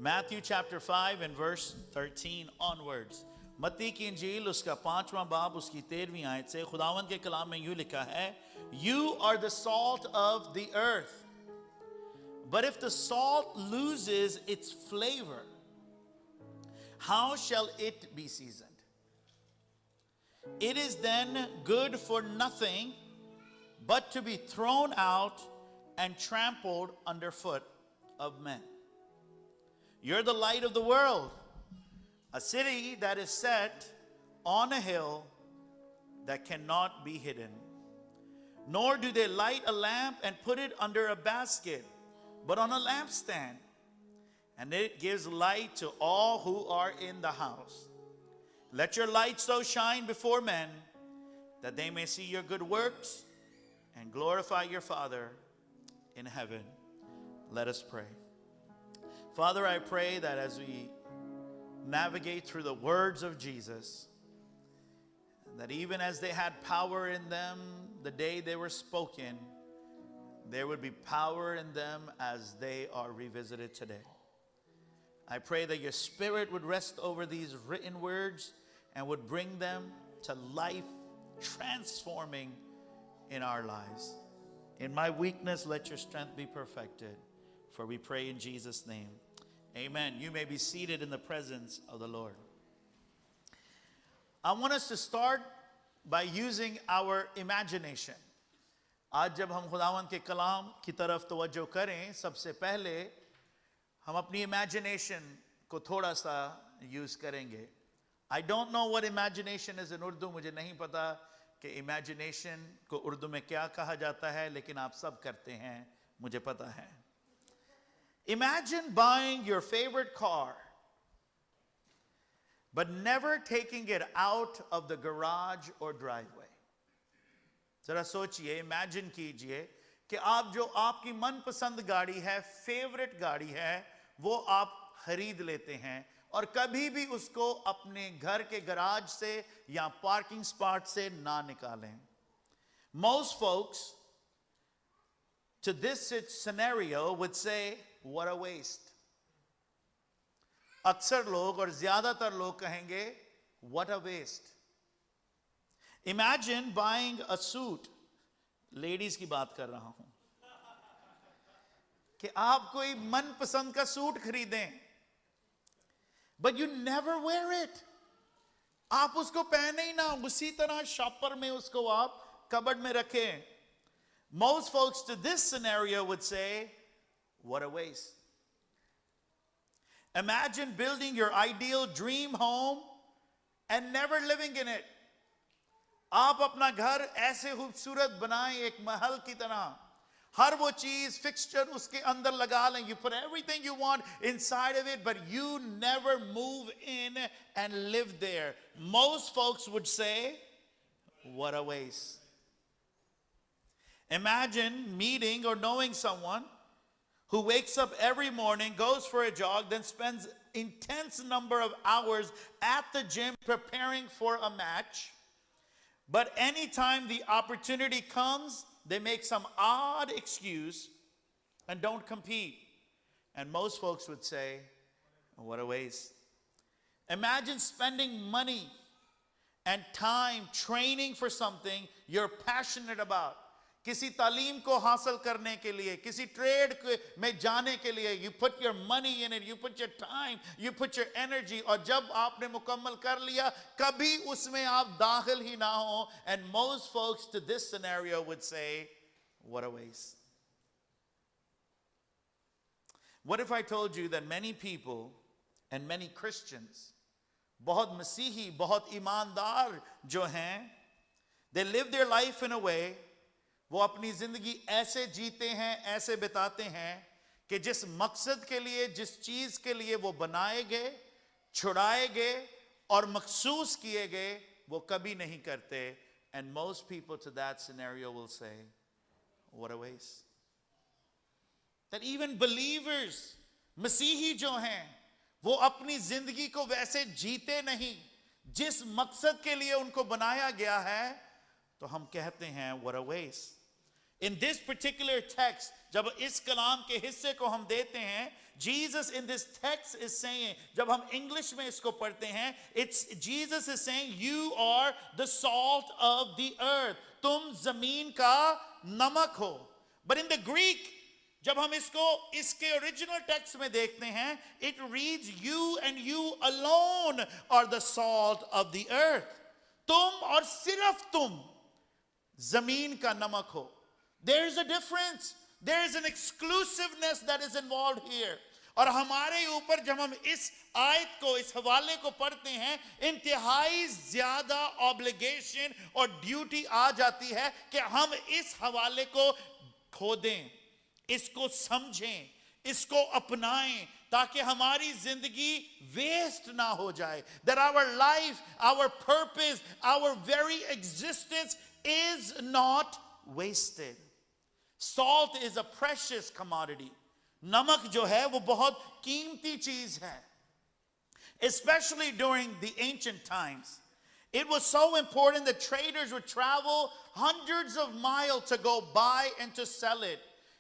Matthew chapter 5 and verse 13 onwards. मत्ती की इंजील उसका 5वां बाब उसकी 13वीं आयत से खुदावंद के कलाम में यूं लिखा है, You are the salt of the earth. But if the salt loses its flavor, how shall it be seasoned? It is then good for nothing but to be thrown out and trampled underfoot of men. You're the light of the world, a city that is set on a hill that cannot be hidden. Nor do they light a lamp and put it under a basket, but on a lampstand, and it gives light to all who are in the house. Let your light so shine before men that they may see your good works and glorify your Father in heaven. Let us pray. Father, I pray that as we navigate through the words of Jesus, that even as they had power in them the day they were spoken, there would be power in them as they are revisited today. I pray that your Spirit would rest over these written words and would bring them to life, transforming in our lives. In my weakness, let your strength be perfected. For we pray in Jesus' name. Amen. You may be seated in the presence of the Lord. I want us to start by using our imagination. आज जब हम खुदावंद के कलाम की तरफ तवज्जो करें, सबसे पहले हम अपनी imagination को थोड़ा सा use करेंगे. I don't know what imagination is in Urdu. मुझे नहीं पता कि imagination को उर्दू में क्या कहा जाता है, लेकिन आप सब करते हैं, मुझे पता है. Imagine buying your favorite car, but never taking it out of the garage or driveway. जरा सोचिए, imagine कीजिए कि आप जो आपकी मनपसंद गाड़ी है, फेवरेट गाड़ी है, वो आप खरीद लेते हैं और कभी भी उसको अपने घर के गराज से या पार्किंग स्पॉट से ना निकालें. Most folks to this scenario would say, what a waste. अक्सर लोग और ज्यादातर लोग कहेंगे, what a waste. Imagine buying a suit. Ladies की बात कर रहा हूं कि आप कोई मनपसंद का सूट खरीदें, but you never wear it. आप उसको पहने ही ना, उसी तरह शॉपर में उसको आप कबर्ड में रखें. Most folks to this scenario would say, what a waste. Imagine building your ideal dream home and never living in it. आप अपना घर ऐसे खूबसूरत बनाएं, एक महल की तरह. हर वो चीज फिक्सचर उसके अंदर लगा लें. You put everything you want inside of it, but you never move in and live there. Most folks would say, what a waste. Imagine meeting or knowing someone who wakes up every morning, goes for a jog, then spends intense number of hours at the gym preparing for a match. But anytime the opportunity comes, they make some odd excuse and don't compete. And most folks would say, what a waste. Imagine spending money and time training for something you're passionate about. किसी तालीम को हासिल करने के लिए, किसी trade में जाने के लिए, you put your money in it, you put your time, you put your energy, और जब आपने मुकम्मल कर लिया, कभी उसमें आप दाखिल ही ना हो. And most folks to this scenario would say, what a waste. What if I told you that many people and many Christians, बहुत मसीही, बहुत ईमानदार जो हैं, they live their life in a way, वो अपनी जिंदगी ऐसे जीते हैं, ऐसे बिताते हैं कि जिस मकसद के लिए, जिस चीज के लिए वो बनाए गए, छुड़ाए गए और मखसूस किए गए, वो कभी नहीं करते. And most people to that scenario will say, what a waste. That even believers, मसीही जो हैं, वो अपनी जिंदगी को वैसे जीते नहीं जिस मकसद के लिए उनको बनाया गया है, तो हम कहते हैं what a waste. In this particular text, जब इस कलाम के हिस्से को हम देते हैं, Jesus in this text is saying, जब हम English में इसको पढ़ते हैं, it's Jesus is saying, you are the salt of the earth. तुम जमीन का नमक हो. But in the Greek, जब हम इसको इसके original text में देखते हैं, it reads, you and you alone are the salt of the earth. तुम और सिर्फ तुम जमीन का नमक हो. There is a difference. There is an exclusiveness that is involved here. और हमारे ऊपर जब हम इस आयत को, इस हवाले को पढ़ते हैं, इंतहाई ज्यादा ऑब्लिगेशन और ड्यूटी आ जाती है कि हम इस हवाले को खोदें, इसको समझें, इसको अपनाएं, ताकि हमारी जिंदगी वेस्ट ना हो जाए. That our life, our purpose, our very existence is not wasted. Salt is a precious commodity. नमक जो है वो बहुत कीमती चीज है. Especially during the ancient times. It was so important that traders would travel hundreds of miles to go buy and to sell it.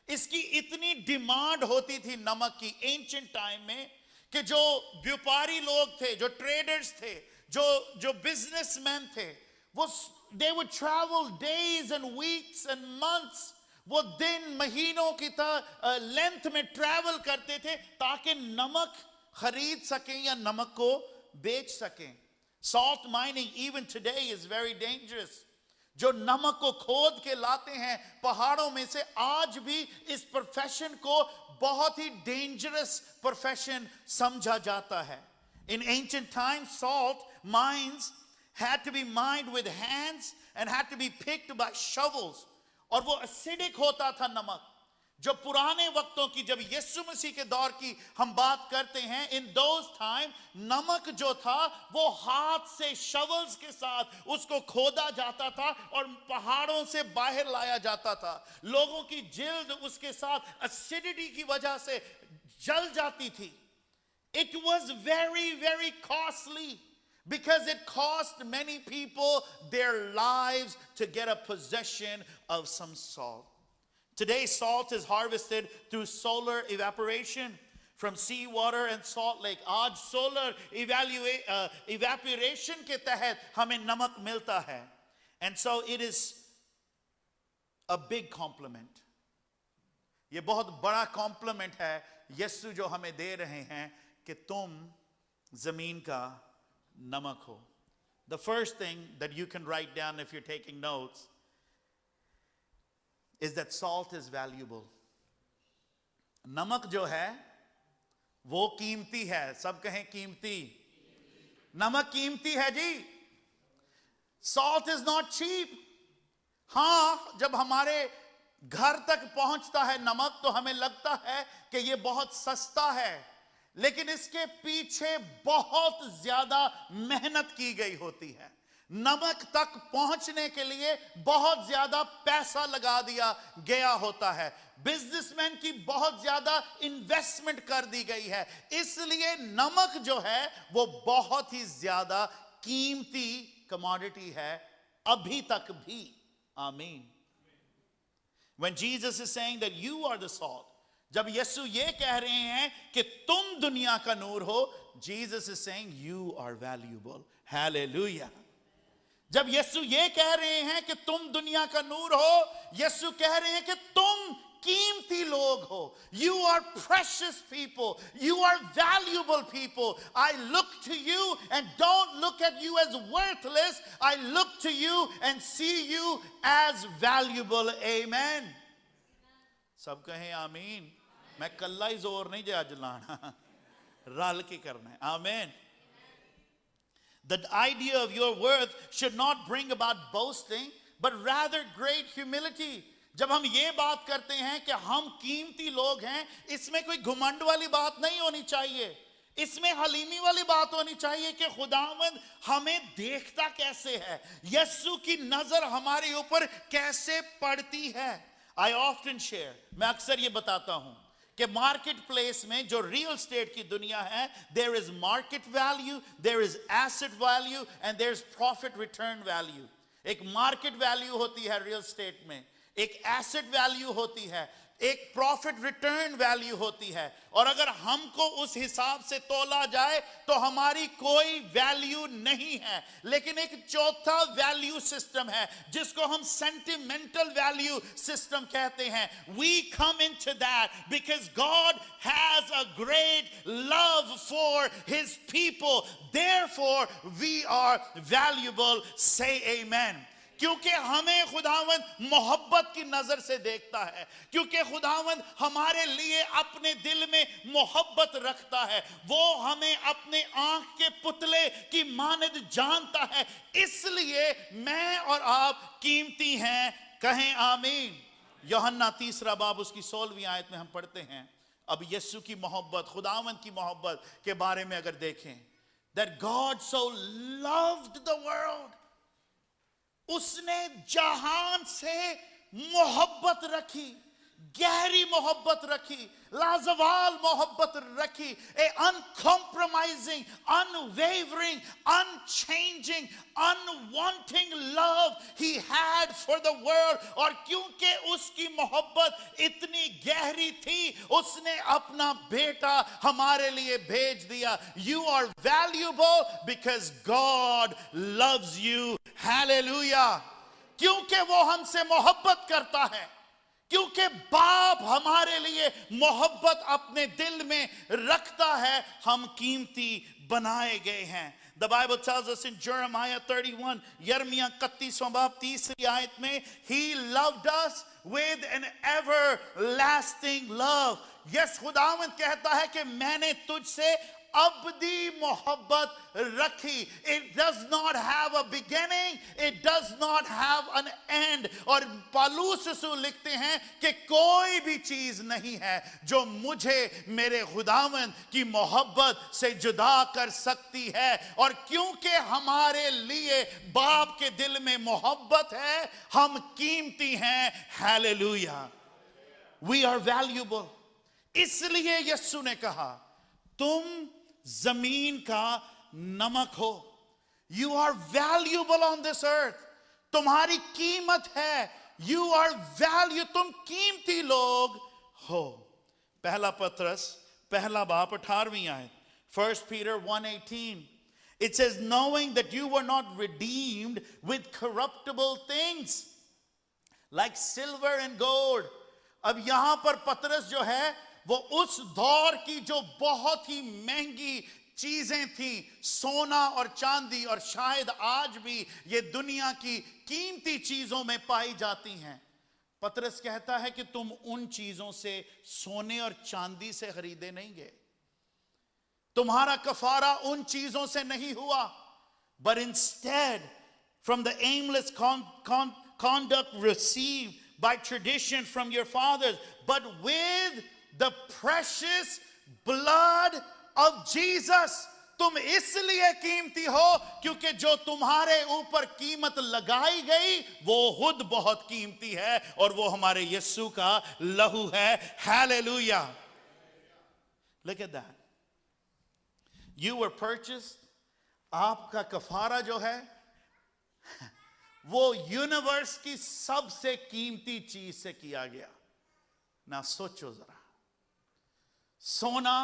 इसकी इतनी डिमांड होती थी नमक की एंशिएंट टाइम में कि जो व्यापारी लोग थे, जो ट्रेडर्स थे, जो बिजनेसमैन थे, वो they would travel days and weeks and months. वो दिन महीनों की लेंथ में ट्रैवल करते थे ताकि नमक खरीद सकें या नमक को बेच सकें. Salt mining even today is very dangerous. जो नमक को खोद के लाते हैं पहाड़ों में से, आज भी इस प्रोफेशन को बहुत ही डेंजरस प्रोफेशन समझा जाता है. In ancient times, salt mines had to be mined with hands and had to be picked by shovels. और वो एसिडिक होता था नमक. जो पुराने वक्तों की, जब यीशु मसीह के दौर की हम बात करते हैं, इन दोज टाइम नमक जो था वो हाथ से शवल्स के साथ उसको खोदा जाता था और पहाड़ों से बाहर लाया जाता था. लोगों की जिल्द उसके साथ एसिडिटी की वजह से जल जाती थी. It was very, very costly because it cost many people their lives to get a possession of some salt. Today, salt is harvested through solar evaporation from seawater and salt lake. आज solar evaporation के तहत हमें नमक मिलता है. And so it is a big compliment. ये बहुत बड़ा compliment है यीशु जो हमें दे रहे हैं कि तुम जमीन का नमक हो. The first thing that you can write down if you're taking notes is that salt is valuable. नमक जो है वो कीमती है. सब कहें कीमती. नमक कीमती है जी. Salt is not cheap. हाँ, जब हमारे घर तक पहुंचता है नमक तो हमें लगता है कि ये बहुत सस्ता है, लेकिन इसके पीछे बहुत ज्यादा मेहनत की गई होती है. नमक तक पहुंचने के लिए बहुत ज्यादा पैसा लगा दिया गया होता है. बिजनेसमैन की बहुत ज्यादा इन्वेस्टमेंट कर दी गई है. इसलिए नमक जो है वो बहुत ही ज्यादा कीमती कमोडिटी है अभी तक भी. आमीन. When Jesus is saying that you are the salt, जब यीशु ये कह रहे हैं कि तुम दुनिया का नूर हो, Jesus is saying you are valuable. Hallelujah. जब यीशु ये कह रहे हैं कि तुम दुनिया का नूर हो, यीशु कह रहे हैं कि तुम कीमती लोग हो. You are precious people. You are valuable people. I look to you and don't look at you as worthless. I look to you and see you as valuable. Amen. सब कहें आमीन. मैं कल्ला ही जोर नहीं जा जलाना, रल के करना है. आमीन. The idea of your worth should not bring about boasting, but rather great humility. जब हम ये बात करते हैं कि हम कीमती लोग हैं, इसमें कोई घमंड वाली बात नहीं होनी चाहिए. इसमें हलीमी वाली बात होनी चाहिए कि खुदावंद हमें देखता कैसे है, यीशु की नजर हमारे ऊपर कैसे पड़ती है. I often share, मैं अक्सर ये बताता हूं कि मार्केट प्लेस में जो रियल स्टेट की दुनिया है, there is market value, there is asset value and there's profit return value. एक मार्केट वैल्यू होती है रियल स्टेट में, एक एसेट वैल्यू होती है. एक प्रॉफिट रिटर्न वैल्यू होती है, और अगर हमको उस हिसाब से तोला जाए तो हमारी कोई वैल्यू नहीं है। लेकिन एक चौथा वैल्यू सिस्टम है जिसको हम सेंटिमेंटल वैल्यू सिस्टम कहते हैं। We come into that because God has a great love for his people, therefore we are valuable. Say amen. क्योंकि हमें खुदावंद मोहब्बत की नजर से देखता है, क्योंकि खुदावंद हमारे लिए अपने दिल में मोहब्बत रखता है, वो हमें अपने आंख के पुतले की मानद जानता है, इसलिए मैं और आप कीमती हैं। कहें आमीन। यूहन्ना 3 बाब उसकी 16वीं आयत में हम पढ़ते हैं, अब यीशु की मोहब्बत, खुदावंद की मोहब्बत के बारे में अगर देखें, that God so loved the world, उसने जहान से मोहब्बत रखी, गहरी मोहब्बत रखी, लाजवाब मोहब्बत रखी, ए uncompromising, unwavering, unchanging, unwanting love he had for the world। और क्योंकि उसकी मोहब्बत इतनी गहरी थी, उसने अपना बेटा हमारे लिए भेज दिया। You are valuable because God loves you। Hallelujah। क्योंकि वो हमसे मोहब्बत करता है, क्योंकि बाप हमारे लिए मोहब्बत अपने दिल में रखता है, हम कीमती बनाए गए हैं। The Bible tells us in Jeremiah 31, यिर्मयाह 31वां बाब 3री आयत में, He loved us with an everlasting love। Yes, खुदावंद कहता है कि मैंने तुझसे अबदी मोहब्बत रखी। It does not have a beginning, it does not have an end। और पौलुस रसूल लिखते हैं कि कोई भी चीज नहीं है जो मुझे मेरे खुदावंद की मोहब्बत से जुदा कर सकती है। और क्योंकि हमारे लिए बाप के दिल में मोहब्बत है, हम कीमती हैं। हालेलुया। We are valuable। इसलिए यीशु ने कहा, तुम जमीन का नमक हो। You are valuable on this earth। तुम्हारी कीमत है। You are value, तुम कीमती लोग हो। पहला पत्रस पहला बाब 18वीं आयत, 1 Peter 1:18, it says, knowing that you were not redeemed with corruptible things like silver and gold। अब यहां पर पत्रस जो है वो उस दौर की जो बहुत ही महंगी चीजें थी, सोना और चांदी, और शायद आज भी ये दुनिया की कीमती चीजों में पाई जाती हैं। पतरस कहता है कि तुम उन चीजों से, सोने और चांदी से खरीदे नहीं गए, तुम्हारा कफारा उन चीजों से नहीं हुआ, but instead from the aimless conduct received by tradition from your fathers, but with the precious blood of Jesus। तुम इसलिए कीमती हो क्योंकि जो तुम्हारे ऊपर कीमत लगाई गई वो खुद बहुत कीमती है, और वो हमारे यीशु का लहू है। Hallelujah. Look at that। You were purchased। आपका कफारा जो है वो यूनिवर्स की सबसे कीमती चीज से किया गया। ना सोचो जरा, सोना,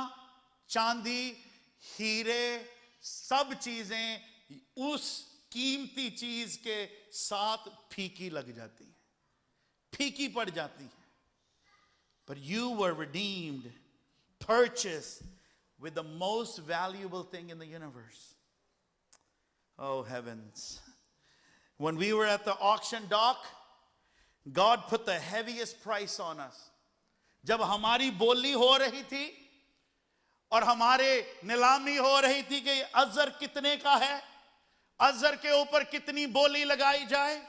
चांदी, हीरे, सब चीजें उस कीमती चीज के साथ फीकी लग जाती हैं, फीकी पड़ जाती हैं। But you were redeemed, purchased with the most valuable thing in the universe। Oh heavens। When we were at the auction dock, God put the heaviest price on us। जब हमारी बोली हो रही थी और हमारे नीलामी हो रही थी कि अज़र कितने का है, अज़र के ऊपर कितनी बोली लगाई जाए,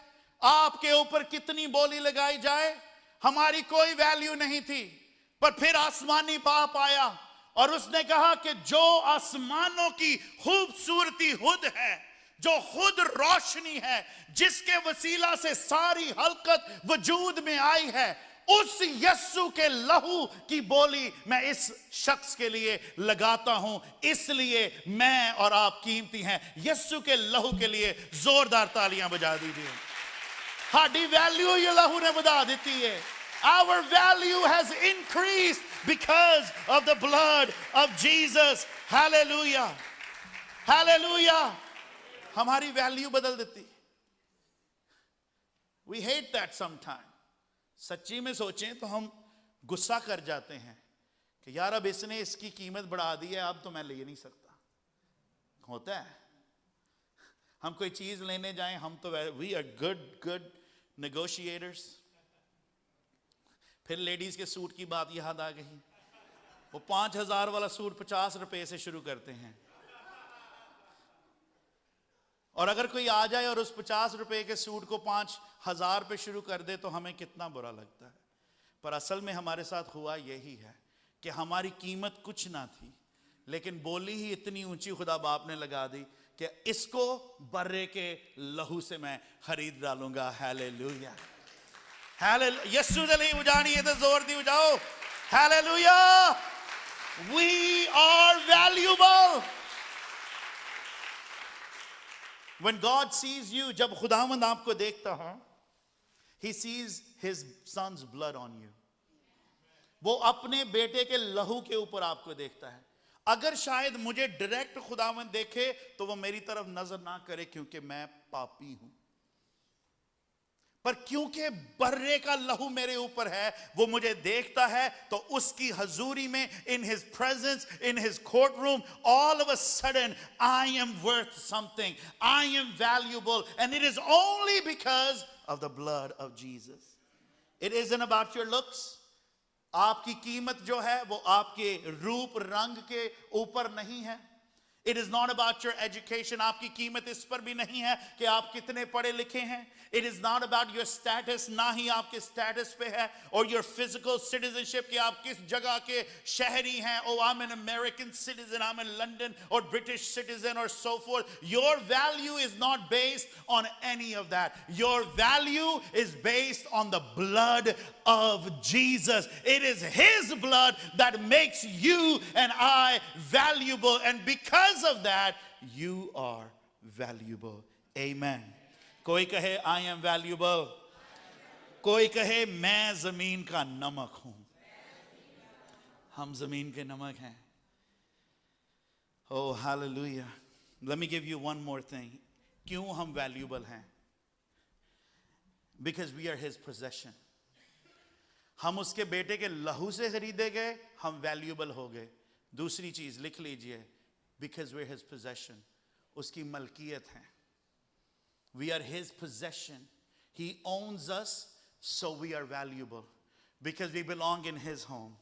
आपके ऊपर कितनी बोली लगाई जाए, हमारी कोई वैल्यू नहीं थी। पर फिर आसमानी बाप आया और उसने कहा कि जो आसमानों की खूबसूरती खुद है, जो खुद रोशनी है, जिसके वसीला से सारी हलकत वजूद में आई है, उस यीशु के लहू की बोली मैं इस शख्स के लिए लगाता हूं। इसलिए मैं और आप कीमती हैं। यीशु के लहू के लिए जोरदार तालियां बजा दीजिए। साडी वैल्यू ये लहू ने बता दी है। Our value has increased because of the blood of Jesus. Hallelujah. Hallelujah. हमारी वैल्यू बदल देती. We hate that sometimes. सच्ची में सोचें तो हम गुस्सा कर जाते हैं कि यार अब इसने इसकी कीमत बढ़ा दी है, अब तो मैं ले नहीं सकता. होता है. हम कोई चीज लेने जाएं, हम तो we are good negotiators. फिर लेडीज के सूट की बात याद आ गई. वो 5,000 वाला सूट 50 रुपए से शुरू करते हैं. और अगर कोई आ जाए और उस 50 रुपए के सूट को 5,000 पे शुरू कर दे तो हमें कितना बुरा लगता है. पर असल में हमारे साथ हुआ यही है कि हमारी कीमत कुछ ना थी, लेकिन बोली ही इतनी ऊंची खुदा बाप ने लगा दी कि इसको बर्रे के लहू से मैं खरीद डालूंगा. हालेलुया. हालेलुया. यीशु दे लिए उजाड़िए तो जोर दी उजाओ. Hallelujah. We are valuable. When God sees you, जब खुदावंद आपको देखता है, He sees His son's blood on you. वो अपने बेटे के लहू के ऊपर आपको देखता है. अगर शायद मुझे डायरेक्ट खुदावंद देखे तो वो मेरी तरफ नजर ना करे क्योंकि मैं पापी हूं, पर क्योंकि बर्रे का लहू मेरे ऊपर है वो मुझे देखता है. तो उसकी हजूरी में, in his presence, in his courtroom, all of a sudden I am worth something. I am valuable, and it is only because of the blood of Jesus. It isn't about your looks. आपकी कीमत जो है वो आपके रूप रंग के ऊपर नहीं है. It is not about your education. आपकी कीमत इस पर भी नहीं है कि आप कितने पढ़े लिखे हैं. It is not about your status. ना ही आपके status पे है. Or your physical citizenship कि आप किस जगह के शहरी हैं. Oh, I'm an American citizen. I'm in London, or British citizen, or so forth. Your value is not based on any of that. Your value is based on the blood of Jesus. It is His blood that makes you and I valuable, and because of that you are valuable. Amen. कोई कहे I am valuable. कोई कहे मैं जमीन का नमक हूं. हम जमीन के नमक हैं. Oh, hallelujah. Let me give you one more thing. क्यों हम valuable हैं? Because we are His possession. हम उसके बेटे के लहू से खरीदे गए, हम वैल्यूएबल हो गए. दूसरी चीज लिख लीजिए, because we're His possession. उसकी मलकियत है. We are His possession. He owns us, so we are valuable because we belong in His home.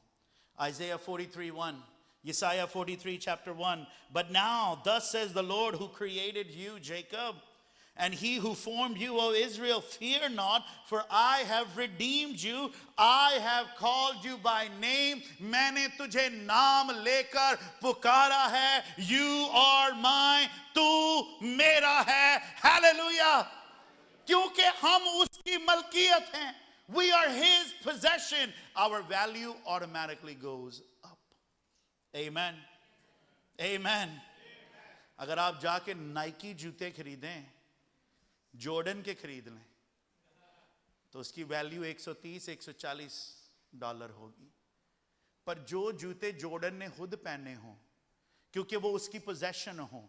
Isaiah 43:1, Isaiah 43 chapter 1. But now, thus says the Lord who created you, Jacob, and He who formed you, O Israel, fear not, for I have redeemed you. I have called you by name. मैंने तुझे नाम लेकर पुकारा है. You are mine. तू मेरा है. Hallelujah. क्योंकि हम उसकी मलकियत हैं. We are His possession. Our value automatically goes up. Amen. Amen. अगर आप जाके नाइकी जूते खरीदें, जॉर्डन के खरीद लें, तो उसकी वैल्यू $130-140 होगी. पर जो जूते जॉर्डन ने खुद पहने हों, क्योंकि वो उसकी पोजेशन हों,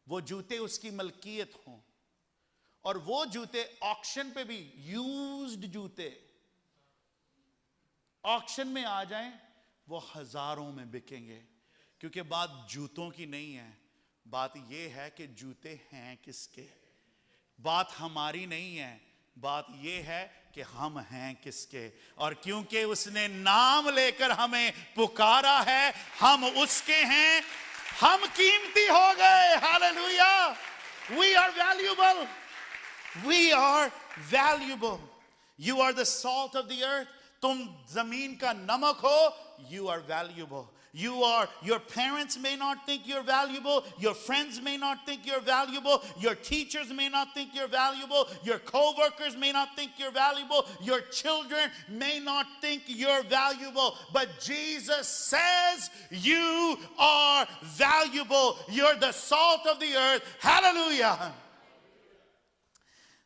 वो जूते उसकी मलकियत हों, और वो जूते ऑक्शन पे भी, यूज्ड जूते ऑक्शन में आ जाएं, वो हजारों में बिकेंगे. क्योंकि बात जूतों की नहीं है, बात ये है कि जूते हैं किसके. बात हमारी नहीं है, बात ये है कि हम हैं किसके. और क्योंकि उसने नाम लेकर हमें पुकारा है, हम उसके हैं, हम कीमती हो गए. Hallelujah. We are valuable. We are valuable. You are the salt of the earth. तुम जमीन का नमक हो. You are valuable. Your parents may not think you're valuable. Your friends may not think you're valuable. Your teachers may not think you're valuable. Your co-workers may not think you're valuable. Your children may not think you're valuable. But Jesus says you are valuable. You're the salt of the earth. Hallelujah.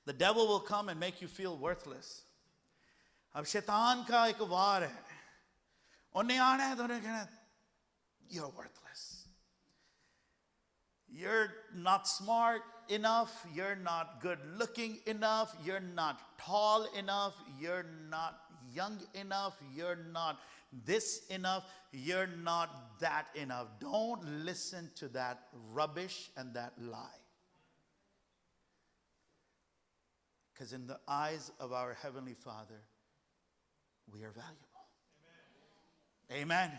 The devil will come and make you feel worthless. अब शैतान का एक वार है, उन्हें आना है तो उन्हें कहना you're worthless, you're not smart enough, you're not good looking enough, you're not tall enough, you're not young enough, you're not this enough, you're not that enough. Don't listen to that rubbish and that lie. Because in the eyes of our Heavenly Father, we are valuable. Amen. Amen. Amen.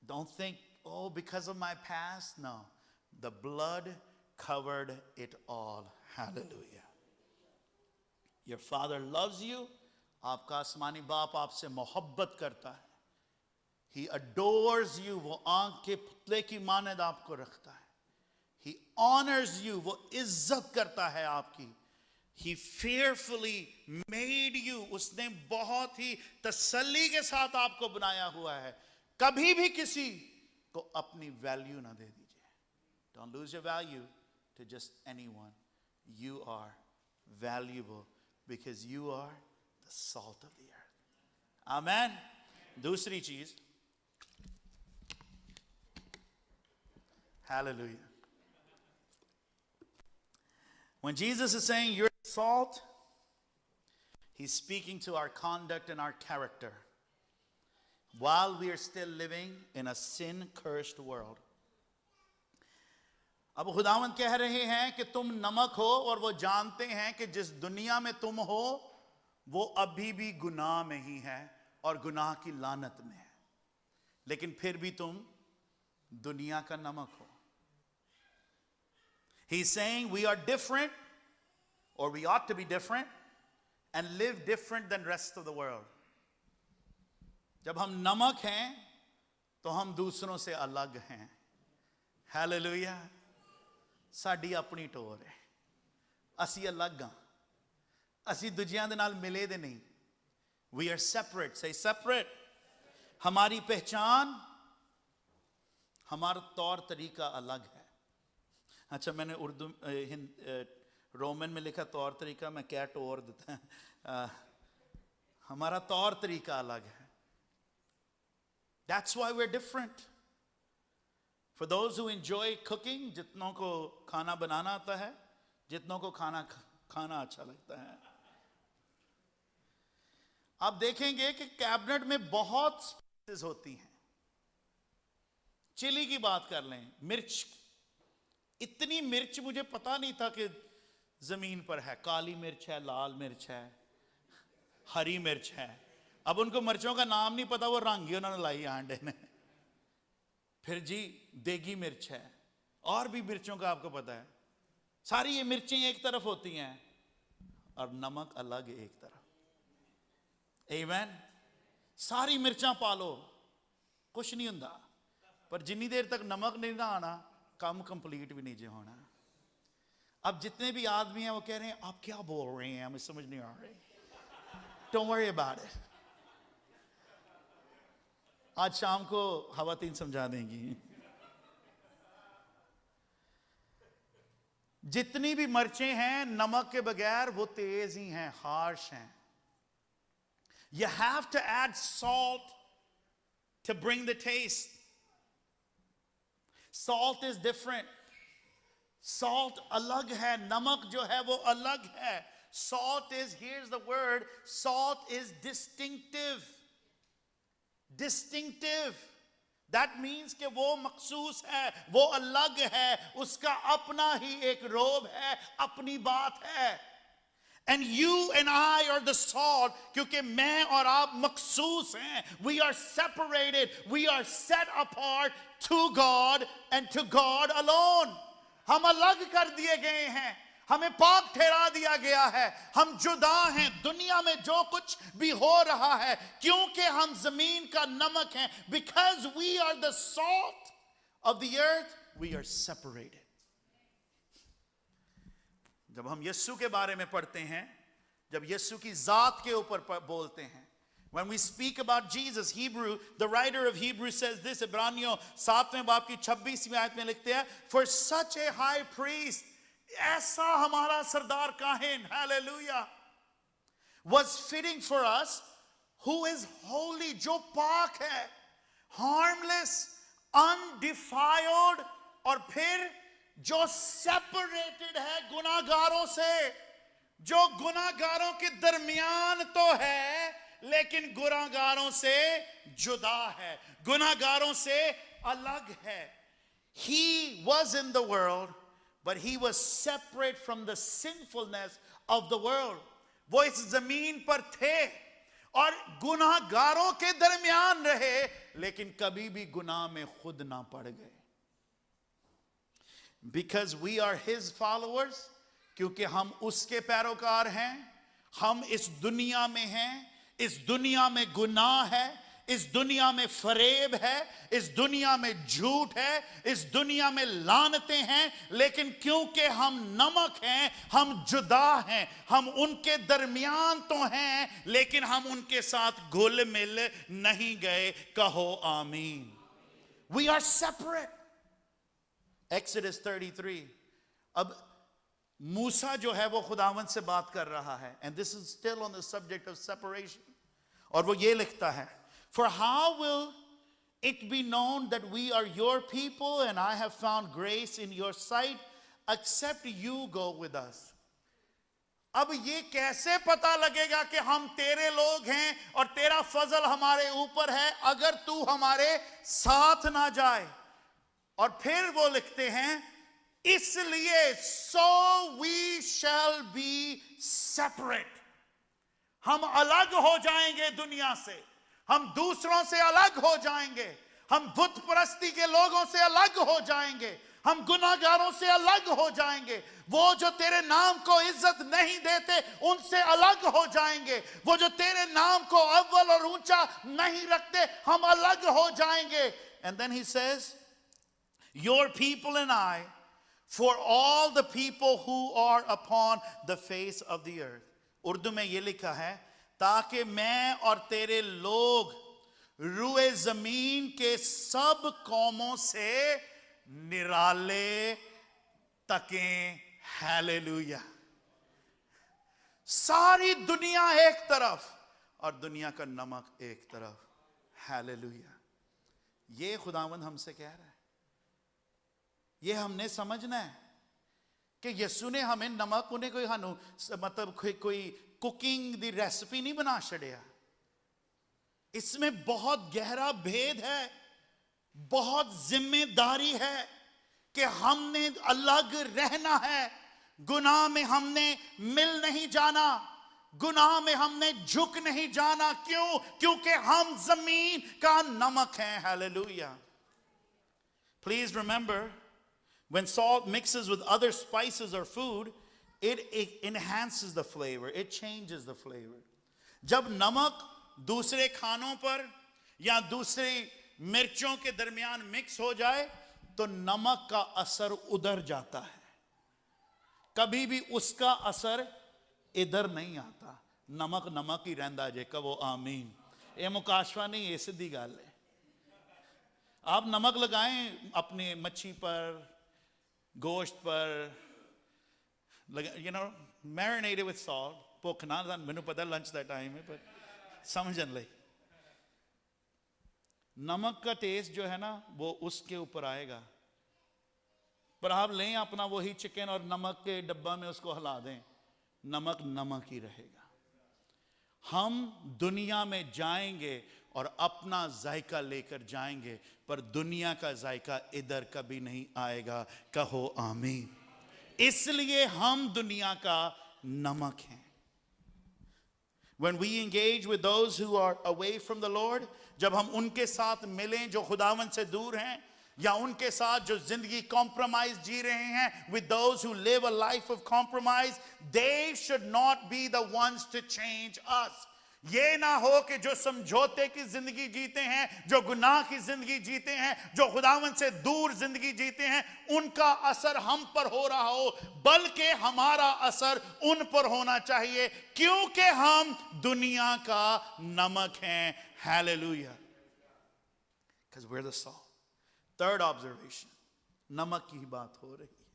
Don't think, oh, because of my past. No. The blood covered it all. Hallelujah. Your Father loves you. आपका आसमानी बाप आपसे मोहब्बत करता है. He adores you. वो आंख के पुतले की मानद आपको रखता है. He honors you. वो इज्जत करता है आपकी. He fearfully made you. उसने बहुत ही तसल्ली के साथ आपको बनाया हुआ है. कभी भी किसी को अपनी वैल्यू ना दे दीजिए. Don't lose your value to just anyone. You are valuable because you are the salt of the earth. Amen. दूसरी चीज, hallelujah. When Jesus is saying you're salt, he's speaking to our conduct and our character while we are still living in a sin-cursed world. अब खुदावंद कह रहे हैं कि तुम नमक हो, और वो जानते हैं कि जिस दुनिया में तुम हो वो अभी भी गुनाह में ही है और गुनाह की लानत में है, लेकिन फिर भी तुम दुनिया का नमक हो. He's saying we are different, or we ought to be different and live different than rest of the world. जब हम नमक हैं तो हम दूसरों से अलग हैं. Hallelujah. साडी अपनी टोर है, ਅਸੀਂ अलग हां, ਅਸੀਂ दूजियां दे नाल मिले दे नहीं. We are separate. Say separate. हमारी पहचान, हमारा तौर तरीका अलग है. अच्छा, मैंने उर्दू रोमन में लिखा तौर तरीका, मैं क्या टोर देता है. हमारा तौर तरीका अलग है. That's why we're different. For those who enjoy cooking, जितनों को खाना बनाना आता है, जितनों को खाना अच्छा लगता है. आप देखेंगे कि कैबिनेट में बहुत स्पाइसेस होती हैं. चिली की बात कर लें, मिर्च, इतनी मिर्च मुझे पता नहीं था कि जमीन पर है. काली मिर्च है, लाल मिर्च है, हरी मिर्च है. अब उनको मिर्चों का नाम नहीं पता, वो रंग ही उन्होंने लाई आंडे ने. फिर जी देगी मिर्च है, और भी मिर्चों का आपको पता है. सारी ये मिर्चें एक तरफ होती हैं और नमक अलग एक तरफ. आमेन. सारी मिर्चां पालो, कुछ नहीं हुंदा, पर जिन्नी देर तक नमक नहीं ना आना, काम कंप्लीट भी नहीं होना. अब जितने भी आदमी हैं वो कह रहे हैं आप क्या बोल रहे हैं, हमें समझ नहीं आ रही. Don't worry about it. आज शाम को खवातीन समझा देंगी. जितनी भी मिर्चें हैं नमक के बगैर वो तेज ही हैं, हार्श हैं. You have to add salt to bring the taste. Salt is different. Salt अलग है, नमक जो है वो अलग है. Salt is, here's the word, salt is distinctive. Distinctive. That means कि वो मखसूस है, वो अलग है, उसका अपना ही एक रोब है, अपनी बात है. And you and I are the salt, क्योंकि मैं और आप मखसूस हैं. We are separated, we are set apart to God and to God alone. हम अलग कर दिए गए हैं, हमें पाक ठहरा दिया गया है. हम जुदा हैं दुनिया में जो कुछ भी हो रहा है, क्योंकि हम जमीन का नमक हैं. Because we are the salt of the earth, we are separated. जब हम यीशु के बारे में पढ़ते हैं, जब यीशु की जात के ऊपर बोलते हैं, when we speak about Jesus, Hebrew, the writer of Hebrews says this, इब्रानियों 7वें बाब की 26वीं आयत में लिखते हैं, for such a high priest, ऐसा हमारा सरदार काहिन, hallelujah, was fitting for us, who is holy, जो पाक है, harmless, undefiled, और फिर जो separated है गुनाहगारों से, जो गुनाहगारों के दरमियान तो है लेकिन गुनाहगारों से जुदा है, गुनाहगारों से अलग है. He was in the world, but he was separate from the sinfulness of the world. वो इस जमीन पर थे और गुनाहगारों के दरमियान रहे, लेकिन कभी भी गुनाह में खुद ना पड़ गए. Because we are his followers, क्योंकि हम उसके पैरोकार हैं, हम इस दुनिया में हैं, इस दुनिया में गुनाह है, इस दुनिया में फरेब है, इस दुनिया में झूठ है, इस दुनिया में लानतें हैं, लेकिन क्योंकि हम नमक हैं, हम जुदा हैं, हम उनके दरमियान तो हैं लेकिन हम उनके साथ घुल मिल नहीं गए. कहो आमीन. We are separate. Exodus 33. अब मूसा जो है वो खुदावंद से बात कर रहा है, and this is still on the subject of separation. और वो ये लिखता है, for how will it be known that we are your people and I have found grace in your sight, except you go with us. अब ये कैसे पता लगेगा कि हम तेरे लोग हैं और तेरा फजल हमारे ऊपर है अगर तू हमारे साथ ना जाए. और फिर वो लिखते हैं, इसलिए so we shall be separate. हम अलग हो जाएंगे दुनिया से, हम दूसरों से अलग हो जाएंगे, हम बुत परस्ती के लोगों से अलग हो जाएंगे, हम गुनाहगारों से अलग हो जाएंगे, वो जो तेरे नाम को इज्जत नहीं देते उनसे अलग हो जाएंगे, वो जो तेरे नाम को अव्वल और ऊंचा नहीं रखते हम अलग हो जाएंगे. And then he says, your people and I, for all the people who are upon the face of the earth. Urdu में ये लिखा है, ताकि मैं और तेरे लोग रुए जमीन के सब कौमों से निराले तकें. हालेलुया. सारी दुनिया एक तरफ और दुनिया का नमक एक तरफ. हालेलुया. ये खुदावंद हमसे कह रहा है. ये हमने समझना है कि यीशु ने हमें नमक उन्हें कोई हानु मतलब कोई कुकिंग दी रेसिपी नहीं बना छड़िया. इसमें बहुत गहरा भेद है, बहुत जिम्मेदारी है कि हमने अलग रहना है. गुनाह में हमने मिल नहीं जाना, गुनाह में हमने झुक नहीं जाना. क्यों? क्योंकि हम जमीन का नमक हैं. Hallelujah. Please remember, when salt mixes with other spices or food, it enhances the flavor. It changes the flavor. जब नमक दूसरे खानों पर या दूसरी मिर्चों के दरमियान मिक्स हो जाए तो नमक का असर उधर जाता है, कभी भी उसका असर इधर नहीं आता. नमक नमक ही रहंदा जे. कहो आमीन. ये मुकाशवा नहीं, ये सीधी गल है. आप नमक लगाएं अपने मच्छी पर, गोश्त पर, you know, marinated with salt. भुख ना मैनू पता लंच का टाइम है पर समझन ले. नमक का टेस्ट जो है ना वो उसके ऊपर आएगा. पर आप लें अपना वही चिकन और नमक के डब्बा में उसको हिला दें, नमक नमक ही रहेगा. हम दुनिया में जाएंगे और अपना जायका लेकर जाएंगे, पर दुनिया का जायका इधर कभी नहीं आएगा. कहो आमीन. इसलिए हम दुनिया का नमक हैं. When we engage with those who are away from the Lord, जब हम उनके साथ मिलें जो खुदावन से दूर हैं, या उनके साथ जो जिंदगी कॉम्प्रोमाइज जी रहे हैं, with those who live a life of compromise, they should not be the ones to change us. ये ना हो कि जो समझौते की जिंदगी जीते हैं, जो गुनाह की जिंदगी जीते हैं, जो खुदावन से दूर जिंदगी जीते हैं, उनका असर हम पर हो रहा हो, बल्कि हमारा असर उन पर होना चाहिए, क्योंकि हम दुनिया का नमक हैं. Hallelujah. Because we're the salt. Third observation, नमक की बात हो रही है.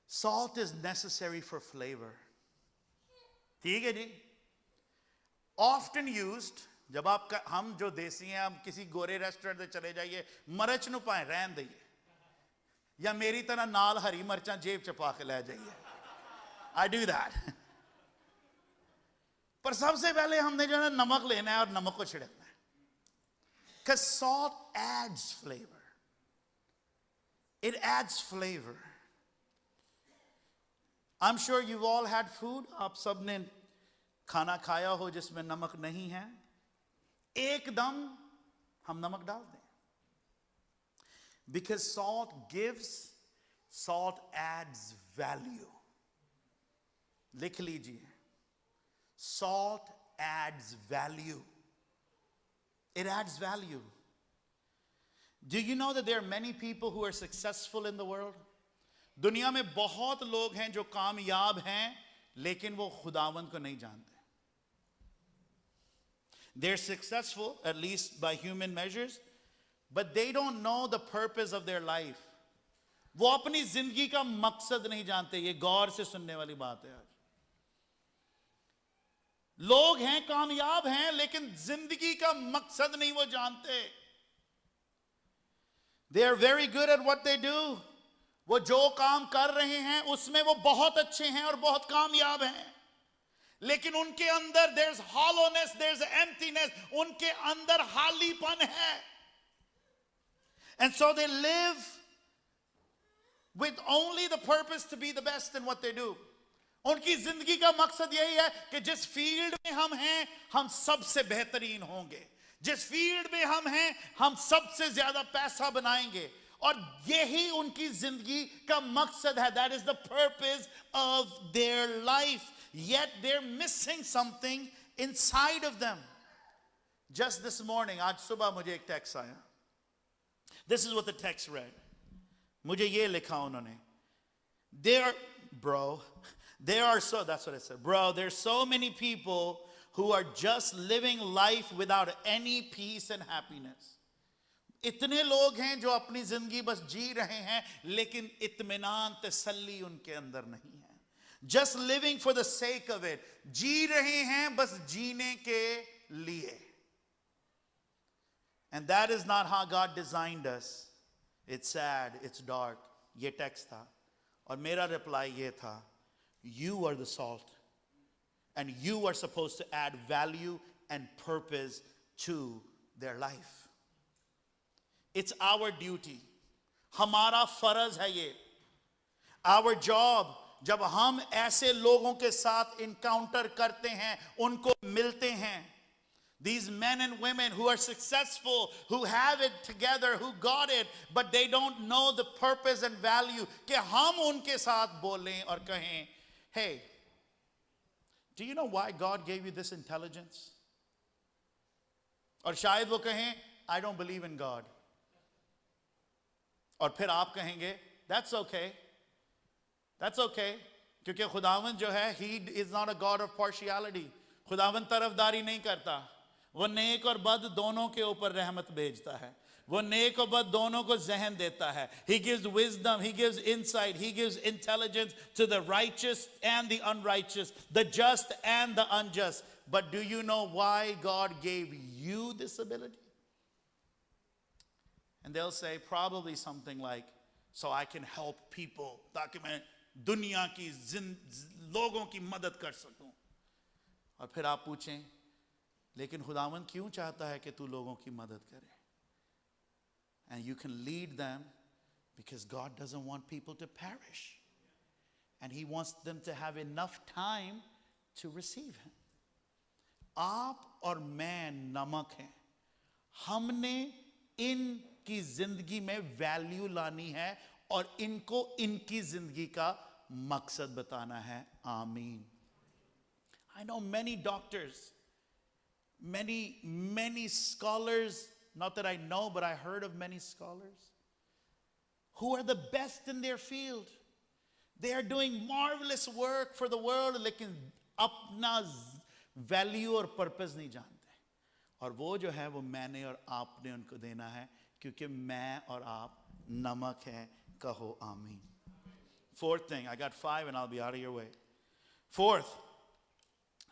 Salt is necessary for flavor. ठीक है जी. Often used, जब आप हम जो देसी हैं, हम किसी गोरे रेस्टोरेंट में चले जाइए, मरच नु पाए रहन दइए, या मेरी तरह नाल हरी मरचां जेब च पा के ले जाइए. I do that. पर सबसे पहले हमने जो है नमक लेना है और नमक को छिड़कना है. Because salt adds flavor. It adds flavor. I'm sure you've all had food. आप सब ने खाना खाया हो जिसमें नमक नहीं है. एकदम हम नमक डाल दें. Because salt adds value. लिख लीजिए. Salt adds value. It adds value. Do you know that there are many people who are successful in the world? दुनिया में बहुत लोग हैं जो कामयाब हैं, लेकिन वो खुदावंद को नहीं जानते. They're successful, at least by human measures, but they don't know the purpose of their life. वो अपनी जिंदगी का मकसद नहीं जानते. ये गौर से सुनने वाली बात है. आज लोग हैं, कामयाब हैं, लेकिन जिंदगी का मकसद नहीं वो जानते. They are very good at what they do. वो जो काम कर रहे हैं उसमें वो बहुत अच्छे हैं और बहुत कामयाब हैं, लेकिन उनके अंदर there's hollowness, there's emptiness. उनके अंदर खालीपन है. And so they live with only the purpose to be the best in what they do. उनकी जिंदगी का मकसद यही है कि जिस फील्ड में हम हैं हम सबसे बेहतरीन होंगे. जिस फील्ड में हम हैं हम सबसे ज्यादा पैसा बनाएंगे, और यही उनकी जिंदगी का मकसद है. That is the purpose of their life. Yet they're missing something inside of them. Just this morning, आज सुबह मुझे एक टेक्स्ट आया. This is what the text read. मुझे ये लिखा उन्होंने. That's what it said. Bro, there's so many people who are just living life without any peace and happiness. इतने लोग हैं जो अपनी जिंदगी बस जी रहे हैं, लेकिन इत्मीनान तसल्ली उनके अंदर नहीं है. Just living for the sake of it. जी रहे हैं बस जीने के लिए. And that is not how God designed us. It's sad, it's dark. ये टेक्स्ट था, और मेरा रिप्लाई ये था, you are the salt, and you are supposed to add value and purpose to their life. It's our duty. हमारा फर्ज है ये. Our job. जब हम ऐसे लोगों के साथ encounter करते हैं, उनको मिलते हैं, these men and women who are successful, who have it together, who got it, but they don't know the purpose and value, कि हम उनके साथ बोलें और कहें, hey, do you know why God gave you this intelligence? और शायद वो कहें, I don't believe in God. और फिर आप कहेंगे, that's okay. That's okay. क्योंकि खुदावंद जो है, he is not a God of partiality. खुदावंद तरफदारी नहीं करता. वो नेक और बद दोनों के ऊपर रहमत भेजता है. वो नेक और बद दोनों को ज़हन देता है. He gives wisdom, he gives insight, he gives intelligence to the righteous and the unrighteous, the just and the unjust. But do you know why God gave you this ability? And they'll say probably something like, so I can help people, ताकि मैं दुनिया की लोगों की मदद कर सकूं. और फिर आप पूछें, लेकिन खुदावंद क्यों चाहता है कि तू लोगों की मदद करे? And you can lead them because God doesn't want people to perish, and he wants them to have enough time to receive him. आप और मैं नमक हैं. हमने इनकी जिंदगी में वैल्यू लानी है और इनको इनकी जिंदगी का मकसद बताना है. आमीन. I know many doctors, many scholars, not that I know, but I heard of many scholars who are the best in their field. They are doing marvelous work for the world, लेकिन अपना value और purpose नहीं जानते. और वो जो है वो मैंने और आपने उनको देना है, क्योंकि मैं और आप नमक हैं. कहो आमीन. Fourth thing, I got 5 and I'll be out of your way. Fourth,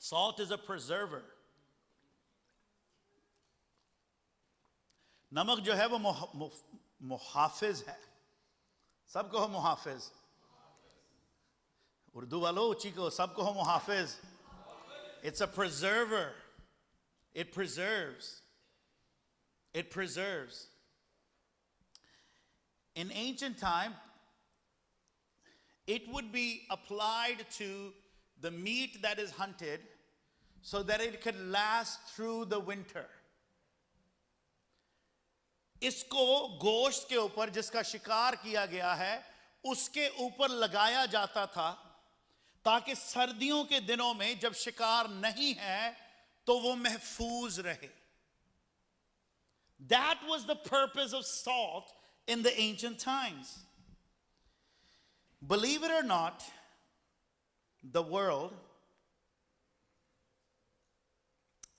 Salt is a preserver. नमक जो है वो मुहाफिज है. सबको हो मुहाफिज. उर्दू वालों उची को सबको हो मुहाफिज. It's a preserver. It preserves. It preserves. In ancient time, it would be applied to the meat that is hunted so that it could last through the winter. इसको गोश्त के ऊपर जिसका शिकार किया गया है उसके ऊपर लगाया जाता था ताकि सर्दियों के दिनों में जब शिकार नहीं है तो वो महफूज रहे. That was the purpose of salt in the ancient times. Believe it or not, the world,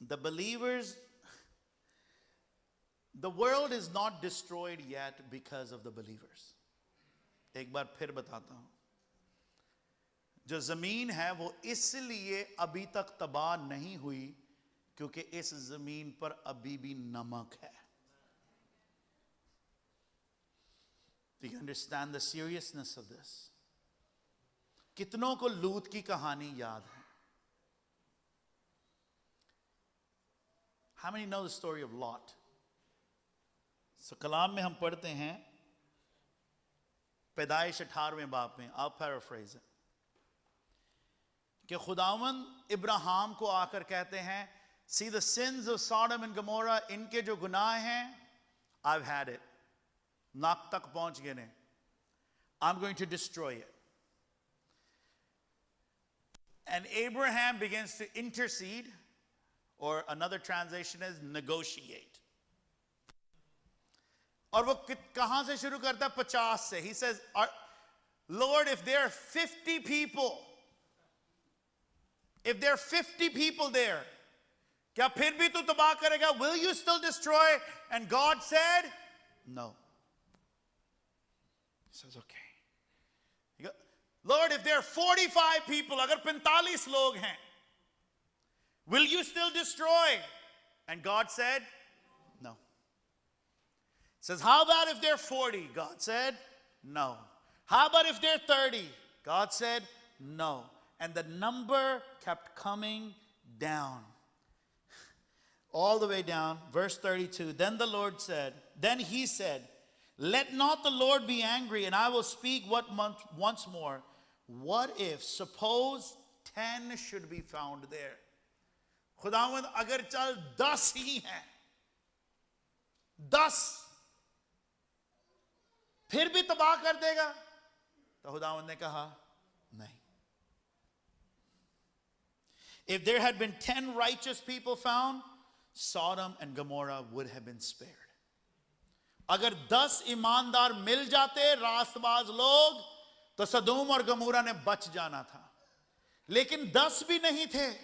the believers, the world is not destroyed yet because of the believers. एक बार फिर बताता हूं. जो जमीन है वो इसलिए अभी तक तबाह नहीं हुई क्योंकि इस जमीन पर अभी भी नमक है. Do you understand the seriousness of this? कितनों को लूत की कहानी याद है? How many know the story of Lot? So कलाम में हम पढ़ते हैं पैदाइश 18वें बाब में. I'll paraphrase it. कि खुदावंद इब्राहिम को आकर कहते हैं, see the sins of Sodom and Gomorrah, इनके जो गुनाह हैं, I've had it. नाक तक पहुंच गए ने. I'm going to destroy it. And Abraham begins to intercede, or another translation is negotiate. और वो कहां से शुरू करता है? 50 से. He says, Lord, if there are 50 people, if there are 50 people there, क्या फिर भी तू तबाह करेगा? Will you still destroy? And God said, no. He says, okay. He goes, Lord, if there are 45 people, अगर 45 लोग हैं, will you still destroy? And God said, no. He says, how about if there are 40? God said, no. How about if there are 30? God said, no. And the number kept coming down. All the way down. Verse 32. Then he said, let not the Lord be angry, and I will speak once more. What if, suppose 10 should be found there? खुदावंद अगर चल 10 ही हैं, 10 फिर भी तबाह कर देगा? तो खुदावंद ने कहा नहीं. If there had been 10 righteous people found, Sodom and Gomorrah would have been spared. अगर 10 ईमानदार मिल जाते, रास्तबाज लोग, तो सदोम और गमोरा ने बच जाना था. लेकिन 10 भी नहीं थे.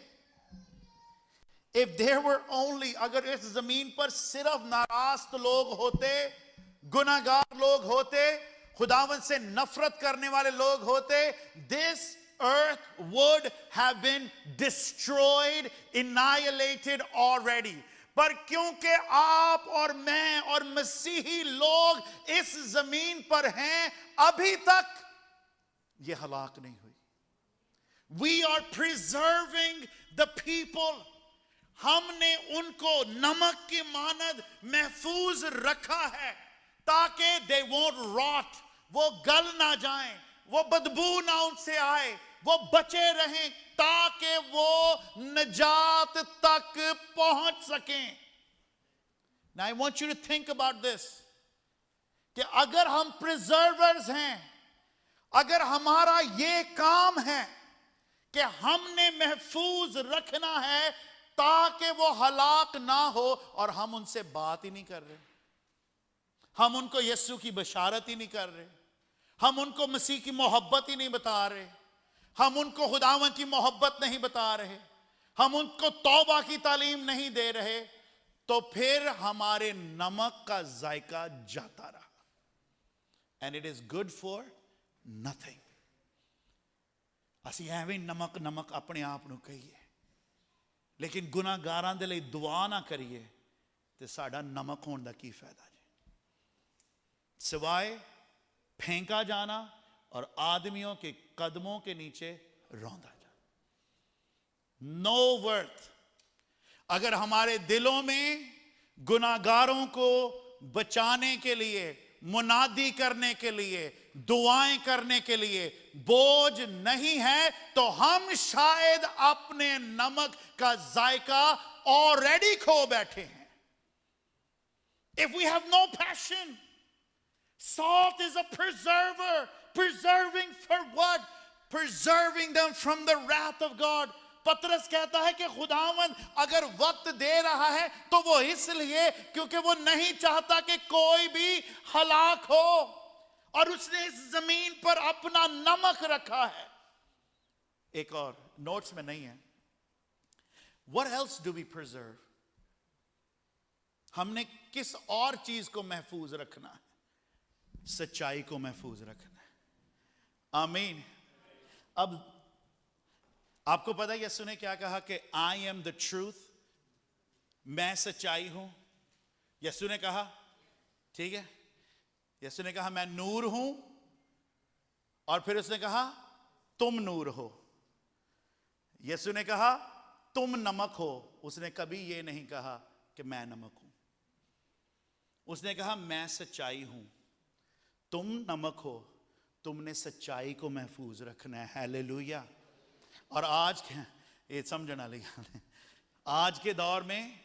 If there were only, अगर इस जमीन पर सिर्फ नाराज लोग होते, गुनाहगार लोग होते, खुदावंद से नफरत करने वाले लोग होते, this earth would have been destroyed, annihilated already. पर क्योंकि आप और मैं और मसीही लोग इस जमीन पर हैं, अभी तक ये हलाक नहीं हुई. We are preserving the people. हमने उनको नमक की मानद महफूज रखा है ताकि they won't rot, वो गल ना जाएं, वो बदबू ना उनसे आए, वो बचे रहें ताकि वो नजात तक पहुंच सकें. Now I want you to think about this, कि अगर हम preservers हैं, अगर हमारा ये काम है कि हमने महफूज रखना है ताकि वो हलाक ना हो, और हम उनसे बात ही नहीं कर रहे, हम उनको यीशु की बशारत ही नहीं कर रहे, हम उनको मसीह की मोहब्बत ही नहीं बता रहे, हम उनको खुदावंद की मोहब्बत नहीं बता रहे, हम उनको तौबा की तालीम नहीं दे रहे, तो फिर हमारे नमक का जायका जाता रहा. And it is good for nothing. ਅਸੀਂ ਐਵੇਂ ਨਮਕ ਨਮਕ ਆਪਣੇ ਆਪ ਨੂੰ ਕਹੀਏ. लेकिन गुनाहगारां दे लई दुआ ना करिए ते साडा नमक होने दा की फायदा जी, सिवाय फेंका जाना और आदमियों के कदमों के नीचे रौंदा जाना। Know worth. अगर हमारे दिलों में गुनाहगारों को बचाने के लिए, मुनादी करने के लिए, दुआएं करने के लिए बोझ नहीं है, तो हम शायद अपने नमक का जायका ऑलरेडी खो बैठे हैं। If we have no passion, salt is a preserver. Preserving for what? Preserving them from the wrath of God. पतरस कहता है कि खुदावंद अगर वक्त दे रहा है तो वो इसलिए क्योंकि वो नहीं चाहता कि कोई भी हलाक हो, और उसने इस जमीन पर अपना नमक रखा है। एक और नोट्स में नहीं है, what else do we preserve? हमने किस और चीज को महफूज रखना है? सच्चाई को महफूज रखना है। आमीन। अब आपको पता है यीशु ने क्या कहा कि आई एम द ट्रूथ, मैं सच्चाई हूं। यीशु ने कहा, ठीक है, यीशु ने कहा मैं नूर हूं, और फिर उसने कहा तुम नूर हो। यीशु ने कहा तुम नमक हो, उसने कभी यह नहीं कहा कि मैं नमक हूं। उसने कहा मैं सच्चाई हूं, तुम नमक हो, तुमने सच्चाई को महफूज रखना है। हालेलुया। और आज ये समझना लगा, आज के दौर में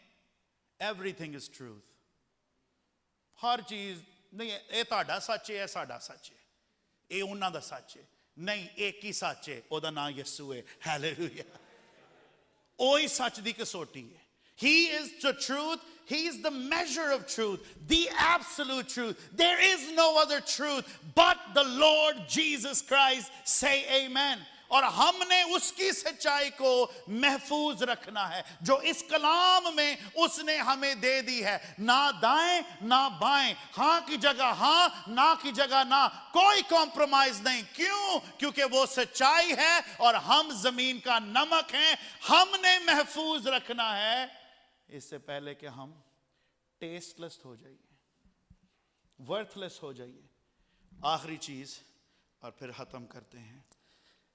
एवरीथिंग इज ट्रूथ। हर चीज नहीं, ये ताड़ा सच है, साडा सच है, ये उन्हां दा सच है, नहीं एक ही सच है, ओदा नाम यीशु है। हालेलुया। ओही सच दी कसौटी है। He is the truth. He is the measure of truth, the absolute truth. There is no other truth but the Lord Jesus Christ. Say amen. और हमने उसकी सच्चाई को महफूज रखना है जो इस कलाम में उसने हमें दे दी है। ना दाएं ना बाएं, हां की जगह हां, ना की जगह ना, कोई कॉम्प्रोमाइज नहीं। क्यों? क्योंकि वो सच्चाई है और हम जमीन का नमक हैं। हमने महफूज रखना है इससे पहले कि हम टेस्टलेस हो जाइए, वर्थलेस हो जाइए। आखिरी चीज और फिर खत्म करते हैं।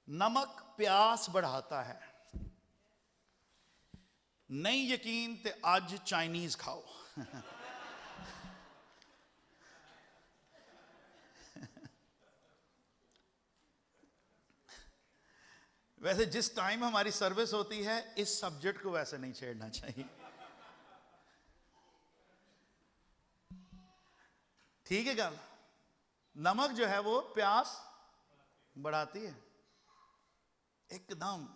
नमक प्यास बढ़ाता है। नहीं यकीन ते आज चाइनीज खाओ। वैसे जिस टाइम हमारी सर्विस होती है इस सब्जेक्ट को वैसे नहीं छेड़ना चाहिए, ठीक है गल। नमक जो है वो प्यास बढ़ाती है, एकदम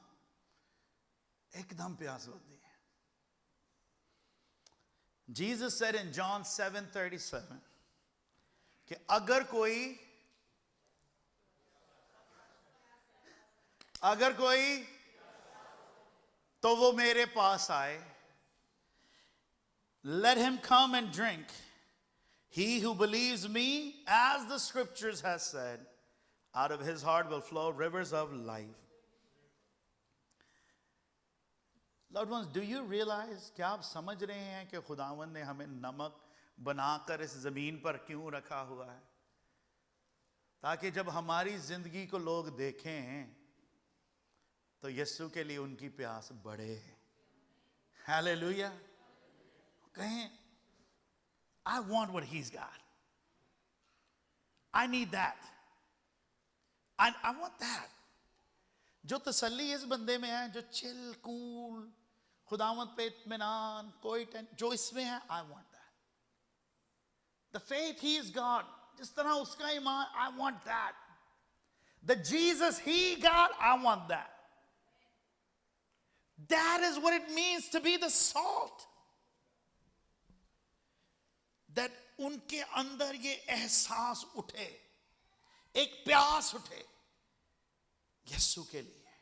एकदम प्यास होती है। जीसस सेड इन जॉन 7:37 कि अगर कोई तो वो मेरे पास आए। Let him come and drink. He who believes me, as the scriptures has said, out of his heart will flow rivers of life. Loved ones, do you realize, क्या आप समझ रहे हैं कि खुदावन ने हमें नमक बनाकर इस जमीन पर क्यों रखा हुआ है? ताकि जब हमारी जिंदगी को लोग देखें तो यीशु के लिए उनकी प्यास बढ़े। हालेलुया। कहें I want what he's got. I need that. I want that. जो तसल्ली इस बंदे में है, जो चिल कूल, खुदावंत पे इत्मीनान, कोई टेंशन जो इसमें है, I want that. The faith he's got, जिस तरह उसका ईमान, I want that. The Jesus he got, I want that. That is what it means to be the salt. That उनके अंदर ये एहसास उठे, एक प्यास उठे यीशु के लिए,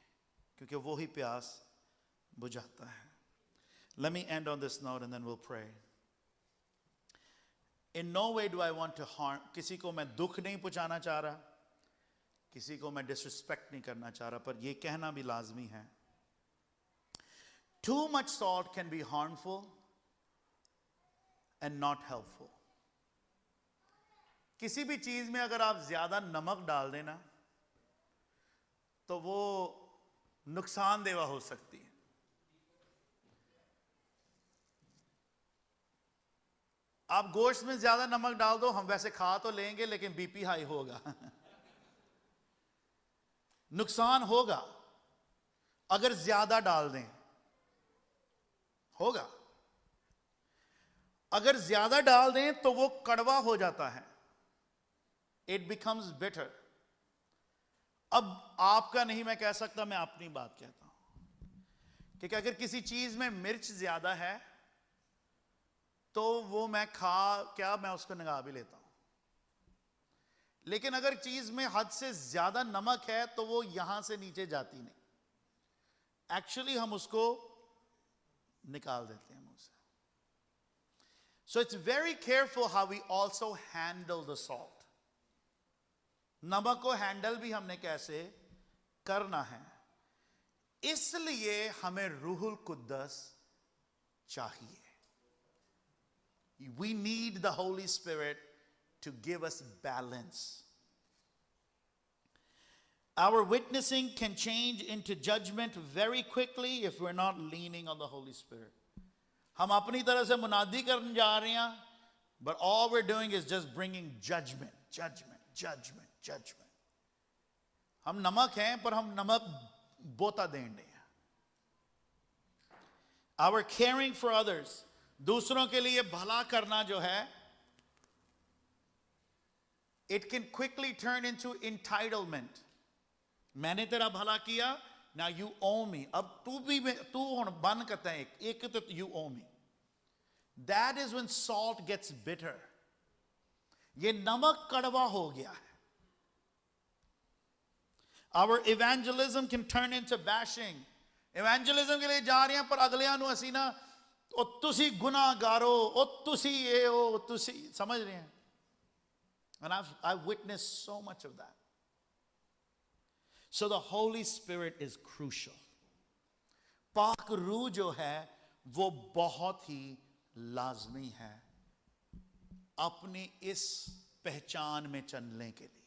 क्योंकि वो ही प्यास बुझाता है। Let me end on this note and then we'll pray. In no way do I want to harm. किसी को मैं दुख नहीं पहुंचाना चाह रहा, किसी को मैं डिसरिस्पेक्ट नहीं करना चाह रहा, पर ये कहना भी लाजमी है Too much salt can be harmful and not helpful. किसी भी चीज में अगर आप ज्यादा नमक डाल देना तो वो नुकसानदेह हो सकती है. आप गोश्त में ज्यादा नमक डाल दो, हम वैसे खा तो लेंगे लेकिन बीपी हाई होगा. नुकसान होगा अगर ज्यादा डाल दें, होगा. अगर ज्यादा डाल दें तो वो कड़वा हो जाता है. It becomes bitter. अब आपका नहीं मैं कह सकता, मैं अपनी बात कहता हूं कि अगर किसी चीज में मिर्च ज्यादा है तो वो मैं मैं उसको निगाह भी लेता हूं. लेकिन अगर चीज में हद से ज्यादा नमक है तो वो यहां से नीचे जाती नहीं. एक्चुअली हम उसको निकाल देते हैं मुंह से. So it's very careful how we also handle the salt. नमक को हैंडल भी हमने कैसे करना है. इसलिए हमें रूहुल कुद्दस चाहिए. We need the Holy Spirit to give us balance. Our witnessing can change into judgment very quickly if we're not leaning on the Holy Spirit. हम अपनी तरह से मुनादी करने जा रहे हैं, but all we're doing is just bringing judgment, judgment, judgment, judgment. हम नमक हैं पर हम नमक बोता देंगे. Our caring for others, दूसरों के लिए भला करना जो है, it can quickly turn into entitlement. मैंने तेरा भला किया, now you owe me. अब तू हुन बन करता है एक तो you owe me. That is when salt gets bitter. ये नमक कड़वा हो गया है. Our evangelism can turn into bashing. Evangelism के लिए जा रहे हैं पर अगलियां नु असी ना ओ तुसी गुनाहगारो, ओ तुसी ये ओ तुसी, समझ रहे हैं. And I've witnessed so much of that. So the Holy Spirit is crucial. पाक रूह जो है वो बहुत ही लाजमी है अपनी इस पहचान में चलने के लिए.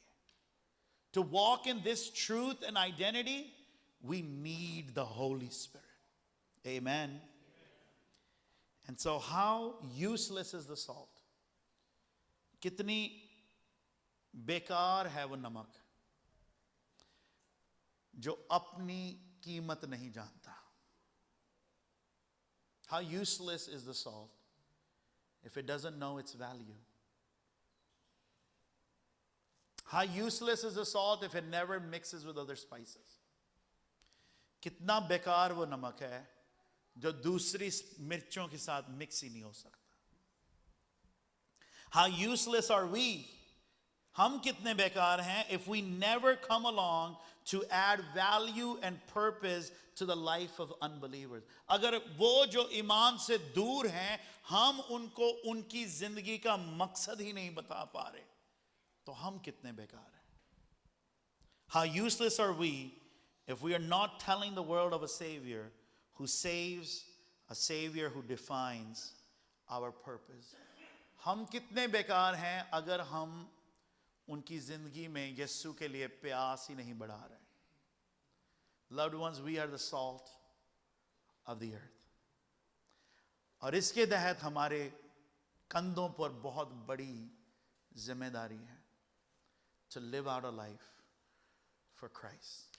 To walk in this truth and identity, we need the Holy Spirit. Amen. And so how useless is the salt? कितनी बेकार है वो नमक जो अपनी कीमत नहीं जानता. How useless is the salt if it doesn't know its value? How useless is the salt if it never mixes with other spices? कितना बेकार वो नमक है जो दूसरी मिर्चों के साथ मिक्स ही नहीं हो सकता. How useless are we? हम कितने बेकार हैं if we never come along to add value and purpose to the life of unbelievers. अगर वो जो ईमान से दूर हैं हम उनको उनकी जिंदगी का मकसद ही नहीं बता पा रहे तो हम कितने बेकार हैं. How useless are we if we are not telling the world of a Savior who saves, a Savior who defines our purpose. हम कितने बेकार हैं अगर हम उनकी जिंदगी में यीशु के लिए प्यास ही नहीं बढ़ा रहे. Loved ones, we are the salt of the earth. और इसके तहत हमारे कंधों पर बहुत बड़ी जिम्मेदारी है to live out a life for Christ.